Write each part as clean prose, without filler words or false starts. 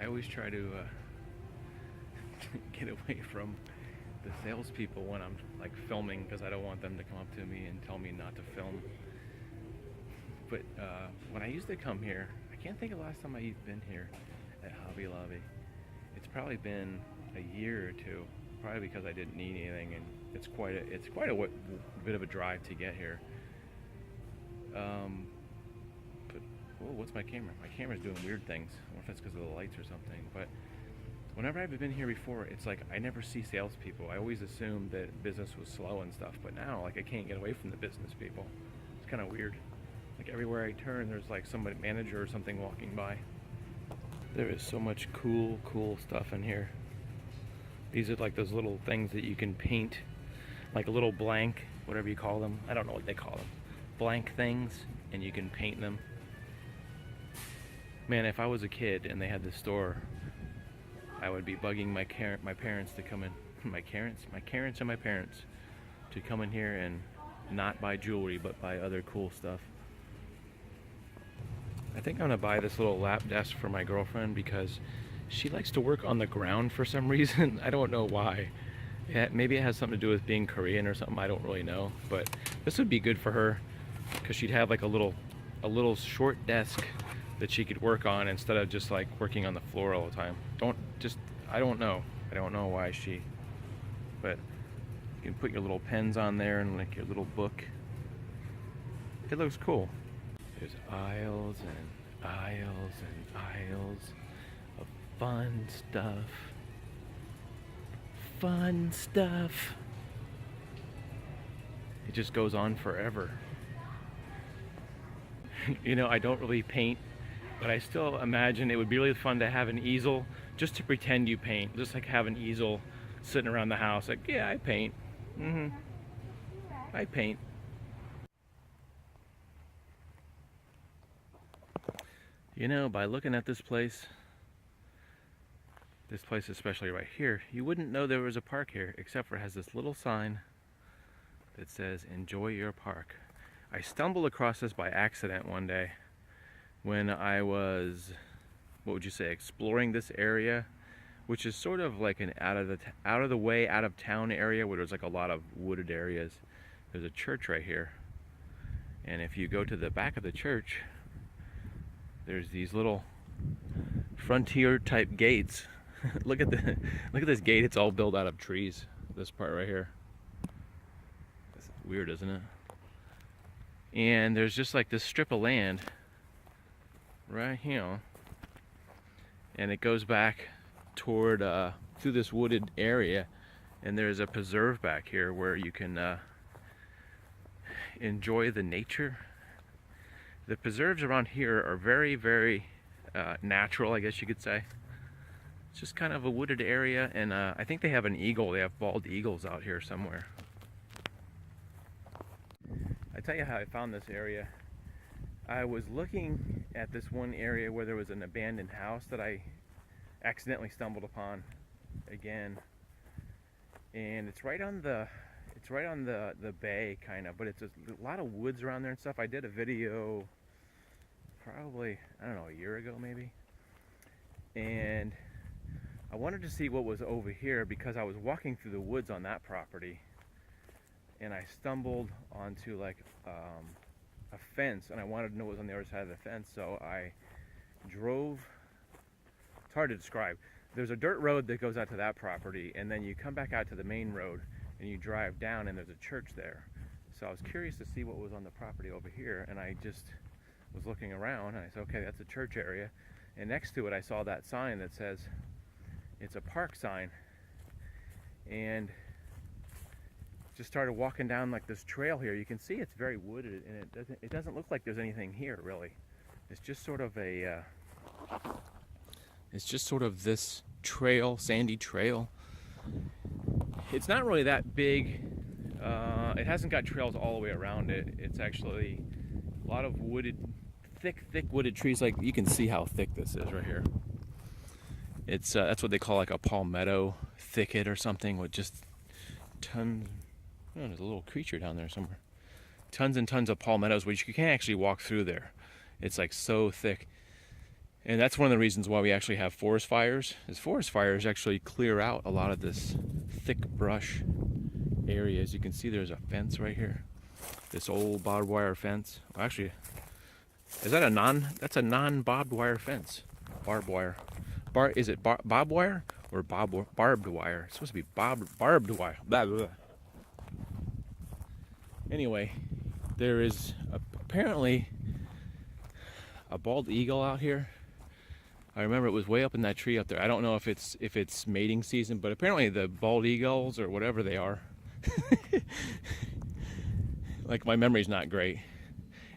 I always try to get away from the salespeople when I'm like filming because I don't want them to come up to me and tell me not to film. But when I used to come here, I can't think of the last time I've been here at Hobby Lobby. It's probably been a year or two, probably because I didn't need anything, and it's quite a bit of a drive to get here. But whoa, what's my camera? My camera's doing weird things. I don't know if that's because of the lights or something. But whenever I've been here before, it's like I never see salespeople. I always assumed that business was slow and stuff, but now like I can't get away from the business people. It's kind of weird. Like everywhere I turn, there's like somebody, manager or something walking by. There is so much cool stuff in here. These are like those little things that you can paint, like a little blank, whatever you call them. I don't know what they call them. Blank things, and you can paint them. Man, if I was a kid and they had this store, I would be bugging my parents to come in. My parents and my parents to come in here and not buy jewelry, but buy other cool stuff. I think I'm gonna buy this little lap desk for my girlfriend because she likes to work on the ground for some reason. I don't know why. Yeah, maybe it has something to do with being Korean or something. I don't really know. But this would be good for her because she'd have like a little short desk that she could work on instead of just like working on the floor all the time. I don't know. I don't know why but you can put your little pens on there and like your little book. It looks cool. There's aisles and aisles and aisles of fun stuff. Fun stuff. It just goes on forever. You know, I don't really paint, but I still imagine it would be really fun to have an easel just to pretend you paint. Just like have an easel sitting around the house like, yeah, I paint. I paint. You know, by looking at this place especially right here, you wouldn't know there was a park here, except for it has this little sign that says, enjoy your park. I stumbled across this by accident one day when I was, what would you say, exploring this area, which is sort of like an out of the way, out of town area where there's like a lot of wooded areas. There's a church right here. And if you go to the back of the church, there's these little frontier type gates. look at this gate. It's all built out of trees. This part right here. It's weird, isn't it? And there's just like this strip of land right here, and it goes back toward through this wooded area, and there's a preserve back here where you can enjoy the nature. The preserves around here are very natural, I guess you could say. It's just kind of a wooded area, and I think they have an eagle. They have bald eagles out here somewhere. I tell you how I found this area. I was looking at this one area where there was an abandoned house that I accidentally stumbled upon again, and it's right on the bay kind of, but it's a lot of woods around there and stuff. I did a video probably, I don't know, a year ago maybe, and I wanted to see what was over here because I was walking through the woods on that property, and I stumbled onto like a fence, and I wanted to know what was on the other side of the fence, so I drove. It's hard to describe. There's a dirt road that goes out to that property, and then you come back out to the main road and you drive down, and there's a church there. So I was curious to see what was on the property over here, and I just was looking around, and I said, okay, that's a church area. And next to it I saw that sign that says it's a park sign, and just started walking down like this trail here. You can see it's very wooded, and it doesn't look like there's anything here really. It's just sort of a it's just sort of this trail, sandy trail. It's not really that big. It hasn't got trails all the way around it. It's actually a lot of wooded, thick wooded trees. Like, you can see how thick this is right here. It's that's what they call like a palmetto thicket or something, with just tons. Oh, there's a little creature down there somewhere. Tons and tons of palmettos, which you can't actually walk through there. It's like so thick. And that's one of the reasons why we actually have forest fires, is forest fires actually clear out a lot of this thick brush area. As you can see, there's a fence right here. This old barbed wire fence. Well, actually, is that that's a non-barbed wire fence. Barbed wire. Is it barbed wire or barbed wire? It's supposed to be barbed wire. Blah, blah, blah. Anyway, there is apparently a bald eagle out here. I remember it was way up in that tree up there. I don't know if it's mating season, but apparently the bald eagles, or whatever they are, like, my memory's not great.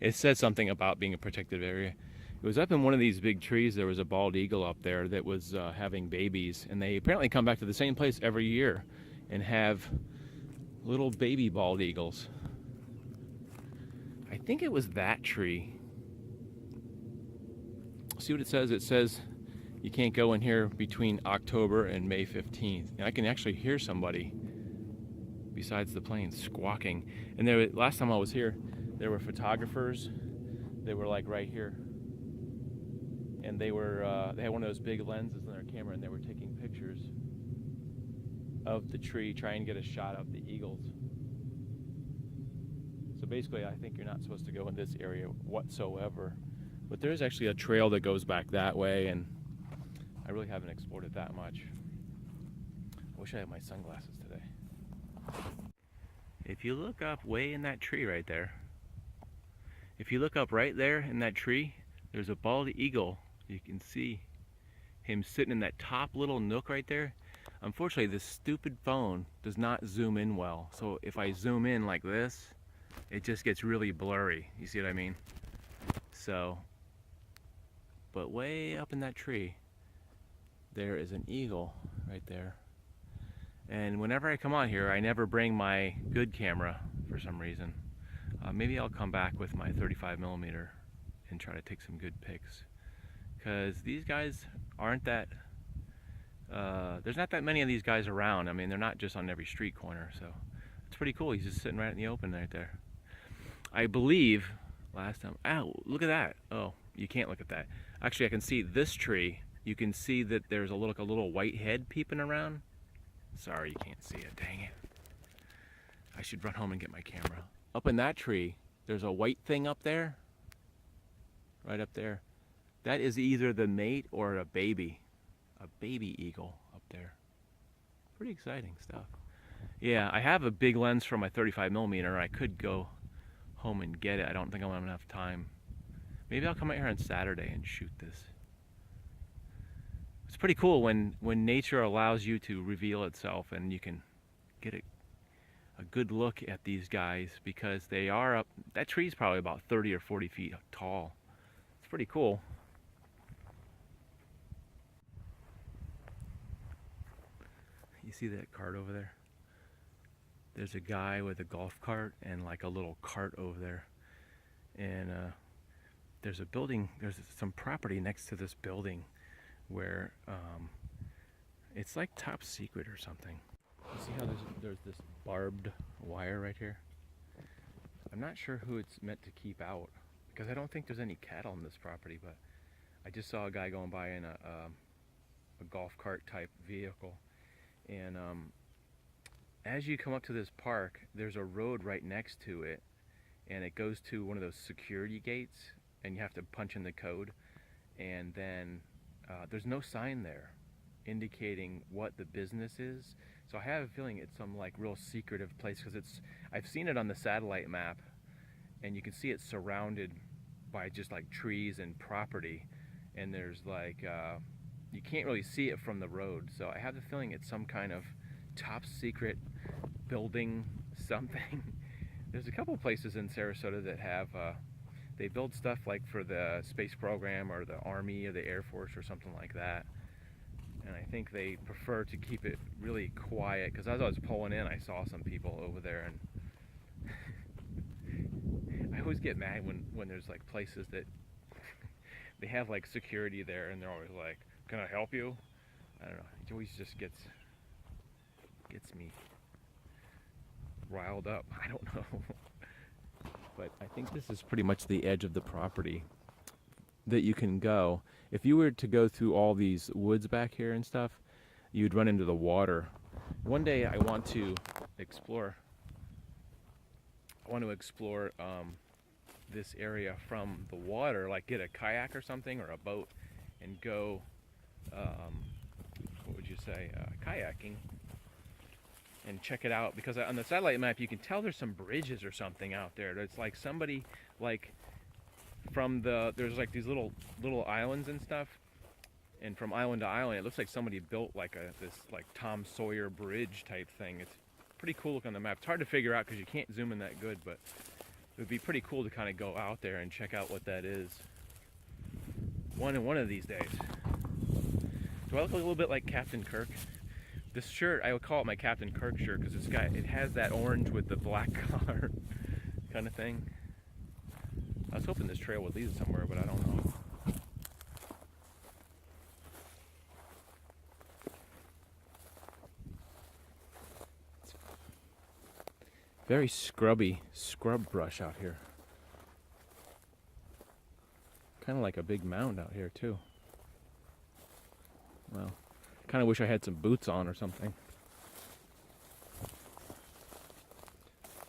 It said something about being a protected area. It was up in one of these big trees. There was a bald eagle up there that was having babies, and they apparently come back to the same place every year and have little baby bald eagles. I think it was that tree. See what it says? It says you can't go in here between October and May 15th. And I can actually hear somebody besides the plane squawking. And last time I was here, there were photographers. They were like right here. And they had one of those big lenses on their camera, and they were taking pictures of the tree, trying to get a shot of the eagles. So basically, I think you're not supposed to go in this area whatsoever. But there's actually a trail that goes back that way, and I really haven't explored it that much. I wish I had my sunglasses today. If you look up way in that tree right there, if you look up right there in that tree, there's a bald eagle. You can see him sitting in that top little nook right there. Unfortunately, this stupid phone does not zoom in well. So if I zoom in like this, it just gets really blurry. You see what I mean? So, but way up in that tree, there is an eagle right there. And whenever I come on here, I never bring my good camera for some reason. Maybe I'll come back with my 35mm and try to take some good pics. Because these guys aren't that, there's not that many of these guys around. I mean, they're not just on every street corner, so it's pretty cool. He's just sitting right in the open right there. I believe last time, ow, look at that. Oh, you can't look at that. Actually, I can see this tree. You can see that there's a little white head peeping around. Sorry, you can't see it, dang it. I should run home and get my camera. Up in that tree, there's a white thing up there. Right up there. That is either the mate or a baby eagle up there. Pretty exciting stuff. Yeah, I have a big lens for my 35mm. I could go home and get it. I don't think I'll have enough time. Maybe I'll come out here on Saturday and shoot this. It's pretty cool when nature allows you to reveal itself, and you can get a good look at these guys, because they are up. That tree's probably about 30 or 40 feet tall. It's pretty cool. You see that cart over there? There's a guy with a golf cart and like a little cart over there. And there's a building, there's some property next to this building where it's like top secret or something. You see how there's this barbed wire right here? I'm not sure who it's meant to keep out, because I don't think there's any cattle on this property, but I just saw a guy going by in a golf cart type vehicle. And as you come up to this park, there's a road right next to it, and it goes to one of those security gates, and you have to punch in the code. And then there's no sign there indicating what the business is. So I have a feeling it's some like real secretive place, because I've seen it on the satellite map, and you can see it's surrounded by just like trees and property, and there's like you can't really see it from the road. So I have the feeling it's some kind of top secret building something. There's a couple places in Sarasota that have they build stuff like for the space program or the Army or the Air Force or something like that. And I think they prefer to keep it really quiet, because as I was pulling in, I saw some people over there, and I always get mad when there's like places that they have like security there, and they're always like, "Can I help you?" I don't know. It always just gets me riled up. I don't know. But I think this is pretty much the edge of the property that you can go. If you were to go through all these woods back here and stuff, you'd run into the water. One day I want to explore this area from the water, like get a kayak or something or a boat and go, what would you say, kayaking and check it out, because on the satellite map you can tell there's some bridges or something out there. It's like somebody, like from there's like these little islands and stuff, and from island to island it looks like somebody built like this like Tom Sawyer bridge type thing. It's pretty cool look on the map. It's hard to figure out because you can't zoom in that good, but it would be pretty cool to kind of go out there and check out what that is one of these days. Do I look a little bit like Captain Kirk? This shirt, I would call it my Captain Kirk shirt because it has that orange with the black collar kind of thing. I was hoping this trail would lead somewhere, but I don't know. It's very scrubby scrub brush out here. Kind of like a big mound out here too. Well, kind of wish I had some boots on or something.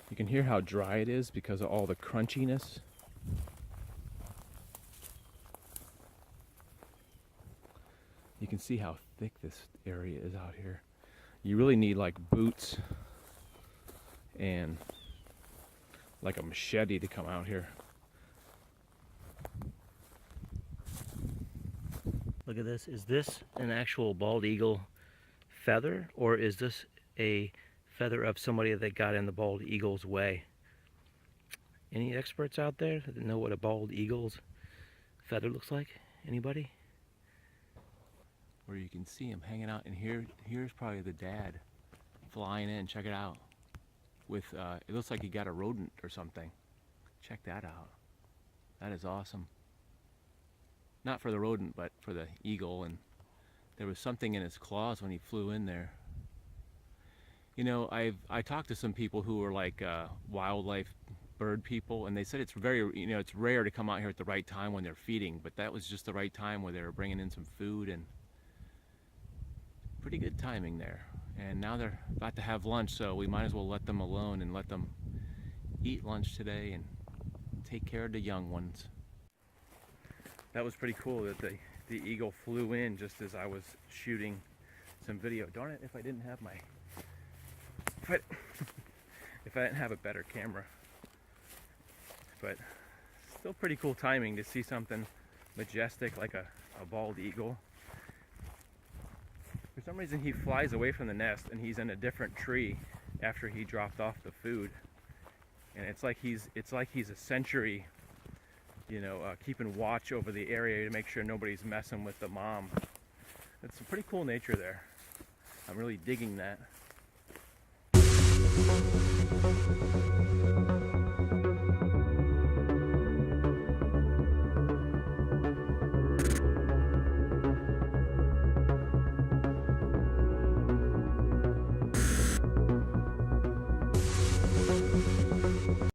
You can hear how dry it is because of all the crunchiness. You can see how thick this area is out here. You really need like boots and like a machete to come out here. Look at this. Is this an actual bald eagle feather, or is this a feather of somebody that got in the bald eagle's way? Any experts out there that know what a bald eagle's feather looks like? Anybody? Where you can see him hanging out, and here's probably the dad flying in. Check it out. With it looks like he got a rodent or something. Check that out. That is awesome. Not for the rodent, but for the eagle, and there was something in his claws when he flew in there. You know, I talked to some people who are like wildlife bird people, and they said it's it's rare to come out here at the right time when they're feeding, but that was just the right time where they were bringing in some food, and pretty good timing there. And now they're about to have lunch, so we might as well let them alone and let them eat lunch today and take care of the young ones. That was pretty cool that the eagle flew in just as I was shooting some video. Darn it, if I didn't have if I didn't have a better camera. But still pretty cool timing to see something majestic like a bald eagle. For some reason he flies away from the nest and he's in a different tree after he dropped off the food. And it's like he's a sentry, keeping watch over the area to make sure nobody's messing with the mom. It's some pretty cool nature there. I'm really digging that.